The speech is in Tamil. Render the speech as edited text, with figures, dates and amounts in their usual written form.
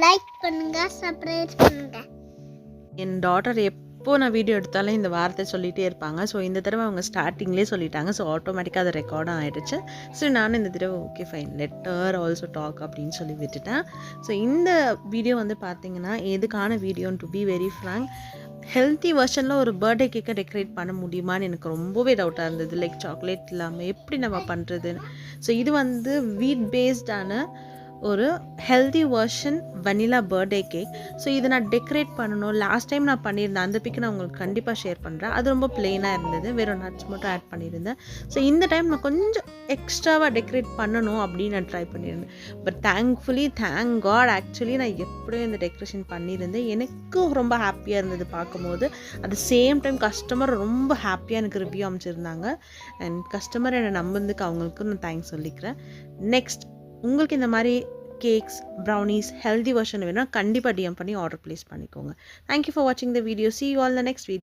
லைக் பண்ணுங்க, சப்ஸ்கிரைப் பண்ணுங்க. என் டாட்டர் எப்போ நான் வீடியோ எடுத்தாலும் இந்த வார்த்தை சொல்லிகிட்டே இருப்பாங்க. ஸோ இந்த தடவை அவங்க ஸ்டார்டிங்லேயே சொல்லிட்டாங்க. ஸோ ஆட்டோமேட்டிக்காக அது ரெக்கார்டும் ஆகிடுச்சு. ஸோ நானும் இந்த தடவை okay fine letter also talk அப்படின்னு சொல்லி விட்டுட்டேன். ஸோ இந்த வீடியோ வந்து பார்த்தீங்கன்னா எதுக்கான வீடியோன்னு to be very frank, healthy வெர்ஷனில் ஒரு பர்த்டே கேக்கை டெக்கரேட் பண்ண முடியுமான்னு எனக்கு ரொம்பவே டவுட்டாக இருந்தது. லைக் சாக்லேட் இல்லாமல் எப்படி நம்ம பண்ணுறதுன்னு. ஸோ இது வந்து வீட் பேஸ்டான ஒரு healthy version vanilla birthday cake. So இதை நான் டெக்கரேட் பண்ணணும். லாஸ்ட் டைம் நான் பண்ணியிருந்தேன், அந்த பிக்கு நான் உங்களுக்கு கண்டிப்பாக ஷேர் பண்ணுறேன். அது ரொம்ப பிளெயினாக இருந்தது, வெறும் நட்ஸ் மட்டும் ஆட் பண்ணியிருந்தேன். ஸோ இந்த டைம் நான் கொஞ்சம் எக்ஸ்ட்ராவாக டெக்கரேட் பண்ணணும் அப்படின்னு நான் ட்ரை பண்ணியிருந்தேன். பட் தேங்க் காட் ஆக்சுவலி நான் எப்படியும் இந்த டெக்கரேஷன் பண்ணியிருந்தேன். எனக்கும் ரொம்ப ஹாப்பியாக இருந்தது பார்க்கும்போது. At the same time customer ரொம்ப ஹாப்பியாக எனக்கு ரிவ்யூ அமைச்சிருந்தாங்க. அண்ட் கஸ்டமர் என்னை நம்பினதுக்கு அவங்களுக்கு நான் தேங்க்ஸ் சொல்லிக்கிறேன். நெக்ஸ்ட் உங்களுக்கு இந்த மாதிரி கேக்ஸ், ப்ரௌனிஸ், ஹெல்தி வெர்ஷன் வேணும்னா கண்டிப்பாக டிஎம் பண்ணி ஆர்டர் ப்ளேஸ் பண்ணிக்கோங்க. தேங்க்யூ ஃபார் வாட்சிங் the video. See you all in the next video.